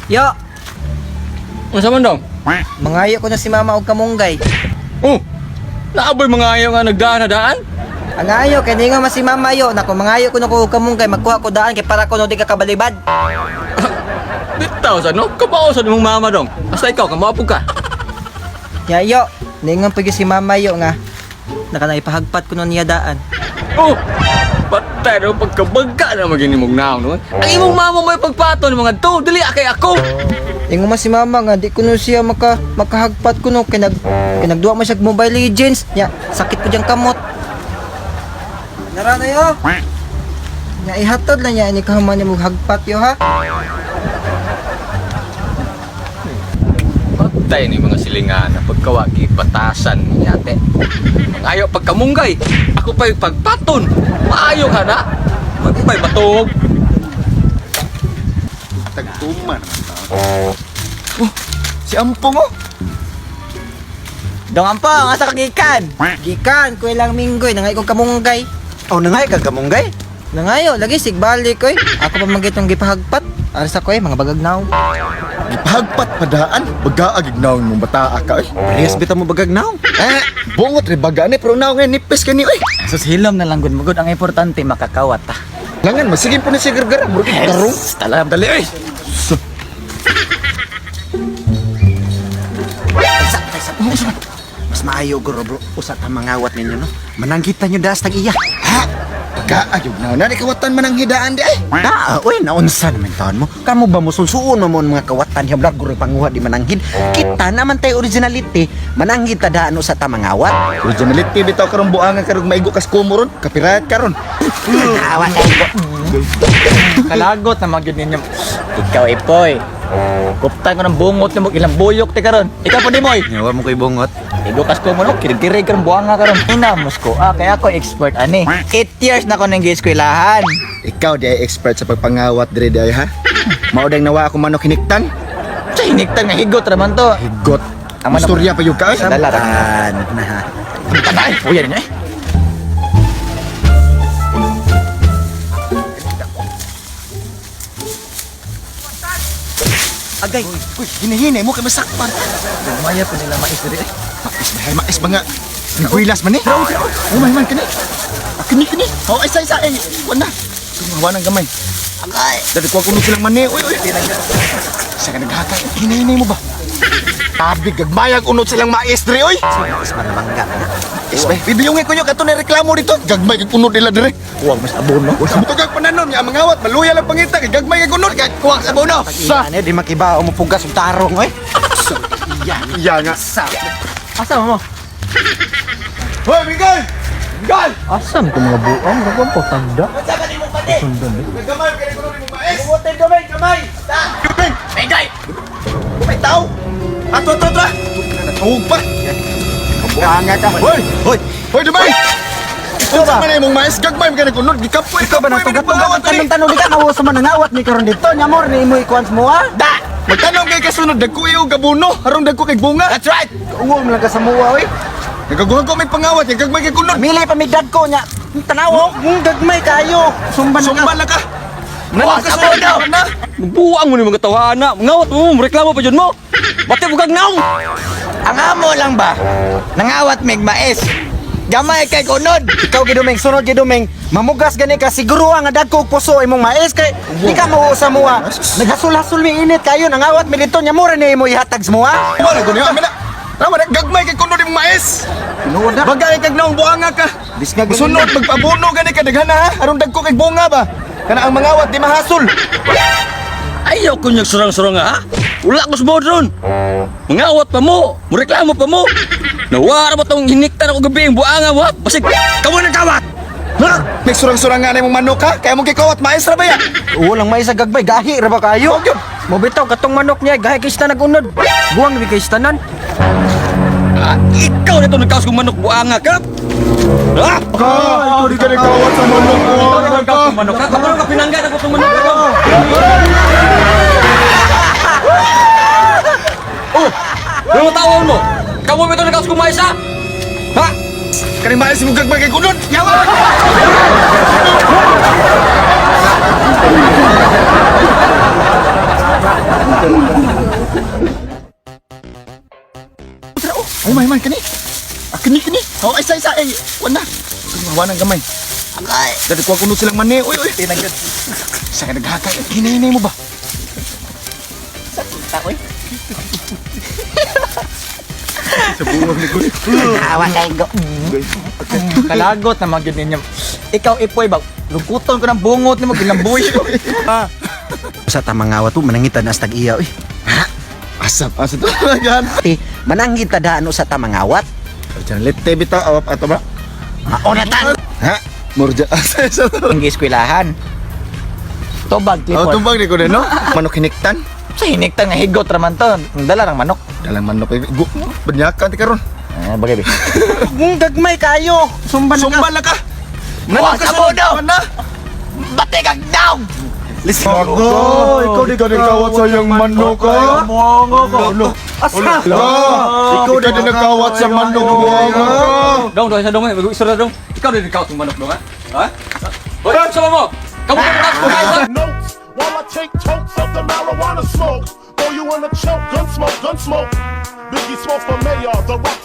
Yo, Unsa man dong? mangayo ko na si mama og kamunggay. Oh, naaboy mga ayaw nga nagdaan na daan? Ang ayo kay di nga mas si mama yo, nako mangayo ko na ko og kamunggay magkuha ko daan kay para ko no di ka kabalibad. Bitaw sa no? Kabao sa mong mama dong. Basta ikaw, kamapog ka. Ya yo, ningon pagi si mama yo nga nakanay-pahagpat ko no niya daan. Oh, patay no pagkabagka na maging mong naon no? Ang imong mama mo pagpaton mga to, dili kay ako. Ingon man si mama nga di ko no siya makahagpat ko no kay nagduwa man siya og Mobile Legends. Ya, sakit ko diyang kamot. Nara na yo. Ya ihatod na niya ini kahuman mo hagpat yo ha. Patay ni mga silingan na pagkawagi patasan ni ate. Ayaw pagkamunggay, ako pa'y pagpaton. Maayo ka na. Magpay batog. Tagtuma naman ta. Oh, si Ampong oh. Dong ampo, nga sa kagikan. Gikan ko ilang minggoy nangay kong kamunggay. Oh, nangay kag kamunggay. Nangayo lagi sigbalik koy. Ako pa magitong gipahagpat. Aras ako mga bagagnaw. Gipahagpat padaan, bagaag ignaw mong bataa ka eh. Parehas bitaw mo bagagnaw. Bungot ri baga ni pero naw nga nipis kani oy. Sus hilom na lang gud mo gud ang importante makakawat ta. Langan masigin po ni si gargara, bro tarong. Talam dali oy. Mas maayo guro bro, usa ta mangawat ninyo no. Mananggita nyo das tag iya. Ha? Bagaag na ni kawatan man ang hidaan di ay. Oy, naunsa naman taon mo? Kamo ba mo sulsuon mo mga kawatan hiblag guro panguha di mananggid. Kita naman tay originality, mananggid ta daan sa ta mangawat. Originality bitaw karong buangan karong maigo kas kumuron, kapirayat karon. Awat ay kalagot na magyud ninyo. Ikaw ipoy. Kuptan ko ng bungot mo ilang buyok ti karon. Ikaw pa di moy. Nyawa mo koy bungot. Igo kas ko mo no, kirig-kirig karon buanga karon. Inamos ko. Kaya ako expert ani. 8 years na ko nang gi-eskwelahan. Ikaw di ay expert sa pagpangawat dire di ay ha. Mao dang nawa ako manok hiniktan. Sa hiniktan nga higot raman to. Higot. Ang manok- Istorya pa yung ka. Dalaran. Tabay, puya niya eh. Agay. Uy, hinahinay mo kay masakpan. Maya pa nila mais diri eh. Mais ba nga? Nagwilas man ni? Oh, man kani. Kani. Oh, isa. Wala. Tumawa ng gamay. Agay. Dati ko kuno silang mani. Uy. Sa ka naghakay. Hinahinay mo ba? Tabi gagmayag unod silang maestri oy. Mas maramangga na. Isbay, bibiyungin ko nyo kato na reklamo dito. Gagmay kag unod nila dire. Huwag mas abono. Sa butugag pananom ya mangawat, maluya lang pangita kay gagmay kag unod kay kuwang sa bono. Sa ano di makibao mo pugas og tarong eh. Iya nga. Asa mo? Hoy, Miguel! Miguel! Asam to mga buang gagawin po tanda. Sa ka mo pati. Sundan eh. Gagmay kay kuno mo maes. Wote gamay. Ta. Gamay. Miguel. May tao. Ato. Natawag pa. Buanga ka. Hoy, Dumay! Ito ba? Ano mong mais? Gagmay mga nagunod. Gikapoy. Ikaw ba natugat-tugat tanong-tanong di ka nauso man nangawat ni karon dito nyamor ni imo ikuans mo ha? Da! Magtanong kay kasunod. Dagko iyo gabuno. Harong dagko kay bunga. That's right. Uwo mo lang ka sa muwa oy. Nagaguhan ko may pangawat. Yung gagmay kay kunod. Mili pa mi dad ko nya. Tanawo, gagmay kayo. Sumban na ka. Sumba na ka. Buwag ka kasunod daw. na. Buang mo ni mga tawhana. Ngawat mo, reklamo pa dyan mo. Bati bugag naong. Ang amo lang ba? Nangawat mig mais. Gamay kay kunod. Ikaw gidumeng sunod gidumeng. Mamugas gani ka siguro ang dagko og puso imong mais kay di ka mo sa muwa. Naghasul-hasul mi init kayo nangawat mi dito nya mo rin imo ihatag sa muwa. Wala ko niya. Amina. Tama na. Gagmay kay kunod yung mais. Tinuod na. Bagay kag naong buanga ka. Bisga gani. Sunod magpabuno gani ka daghana ha. Harong dagko kay bunga ba? Kana ang mangawat di mahasol. Ayaw ko niyang surang-surang ha. Wala ko sa ron. Mangawat pa mo. Mureklamo pa mo. Nawara ba tong hiniktan ako gabi ang buanga mo ha? Basig, kamu nagkawat. Ha? May surang-surang nga na mong manok ha? Kaya mong kikawat mais ra ba ya? Walang may sa gagbay, gahi ra ba kayo? Mo bitaw katong manok niya, gahi kay tanan unod. Buwang ni kay tanan. Ikaw na ito nagkaos kong manok buanga ka. Ha? Ikaw di ka nagkawat sa manok mo. Ikaw na nagkaos kong manok ka. Kapag ka pinanggan ako itong manok ko. Oh! Ano tawon mo? Kamu ba ito nagkaos kong mais ha? Ha? Kaning mais mo gagmay kay kunod. Yawa! Ay, may kani. Kani. Oh, isa. Ay, wala. Wala nang gamay. Agay. Dati ko kuno silang mani. Uy. Tinagad. Sa ka naghakay. Hinay mo ba? Takoy. Sa buwag ni ko. Awa kay go. Kalagot na magyud ninyo. Ikaw ipoy ba? Lukuton ko ng bungot nimo ginambuy. Sa tamang awat po, manangitan na stag iya. Asap to yan. Manangita daan sa tamang awat. Diyan lete bitaw awap ato ba? Maunatan! Ha? Murja asa to. Ang eskwelahan. Tobag Oh, clipon. tumbang ni ko no? Manok hiniktan. Sa hiniktan nga higot raman to. Ang dala ng manok. Dalang manok banyakan ti karon. Bagay. Kung gagmay kayo! Sumban Sumbal na ka. Wa sa bodo. Bate kag daw. Listen. Ikaw di ka nagkawat sa yung manok ka. Mongo ko. Asa? Ikaw di ka nagkawat sa manok ka. Dong, sa dong, isura dong. Ikaw din ikaw tong manok dong, ha? Ha? Hoy, sama mo. Kamu ka Notes while I take totes of the marijuana smoke. Throw you in a choke, gun smoke. Biggie smoke for mayor, the rock.